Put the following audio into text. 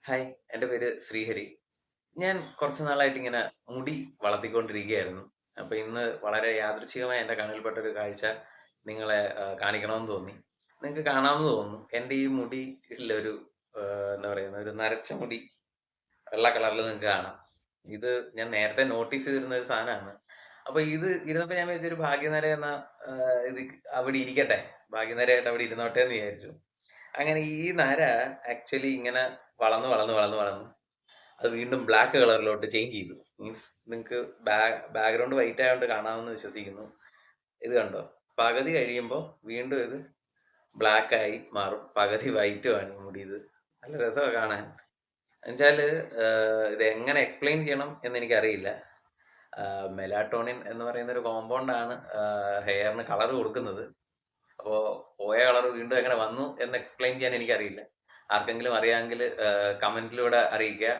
Hi, എൻ്റെ പേര് ശ്രീഹരി. ഞാൻ കുറച്ച് നാളായിട്ട് ഇങ്ങനെ മുടി വളർത്തിക്കൊണ്ടിരിക്കുകയായിരുന്നു. അപ്പൊ ഇന്ന് വളരെ യാദൃച്ഛികമായി എൻ്റെ കണ്ണിൽപ്പെട്ട ഒരു കാഴ്ച നിങ്ങളെ കാണിക്കണമെന്ന് തോന്നി. നിങ്ങൾക്ക് കാണാമെന്ന് തോന്നുന്നു. എൻ്റെ ഈ മുടിയിലൊരു എന്താ പറയുന്ന ഒരു നരച്ച മുടി വെള്ള കളറിൽ നിങ്ങൾക്ക് കാണാം. ഇത് ഞാൻ നേരത്തെ നോട്ടീസ് ചെയ്തിരുന്ന ഒരു സാധനമാണ്. അപ്പൊ ഇത് ഇരുന്നപ്പോ ഞാൻ വിചാരിച്ചു ഒരു ഭാഗ്യനര എന്ന ഇത് അവിടെ ഇരിക്കട്ടെ. ഭാഗ്യനരയായിട്ട് അവിടെ ഇരുന്നോട്ടെ എന്ന് വിചാരിച്ചു. അങ്ങനെ ഈ നര ആക്ച്വലി ഇങ്ങനെ വളർന്ന് അത് വീണ്ടും ബ്ലാക്ക് കളറിലോട്ട് ചേഞ്ച് ചെയ്തു. മീൻസ് നിങ്ങക്ക് ബാക്ക്ഗ്രൗണ്ട് വൈറ്റ് ആയതുകൊണ്ട് കാണാമെന്ന് വിശ്വസിക്കുന്നു. ഇത് കണ്ടോ? പകുതി കഴിയുമ്പോൾ വീണ്ടും ഇത് ബ്ലാക്ക് ആയി മാറും. പകുതി വൈറ്റും ആണ് ഈ മുടി ഇത്. നല്ല രസമാണ് കാണാൻ. എന്നുവെച്ചാല് ഇത് എങ്ങനെ എക്സ്പ്ലെയിൻ ചെയ്യണം എന്ന് എനിക്കറിയില്ല. മെലാട്ടോണിൻ എന്ന് പറയുന്ന ഒരു കോമ്പൗണ്ട് ആണ് ഹെയറിന് കളർ കൊടുക്കുന്നത്. അപ്പോ പോയ കളർ വീണ്ടും എങ്ങനെ വന്നു എന്ന് എക്സ്പ്ലെയിൻ ചെയ്യാൻ എനിക്കറിയില്ല. ആർക്കെങ്കിലും അറിയാമെങ്കിൽ കമന്റിലൂടെ അറിയിക്കുക.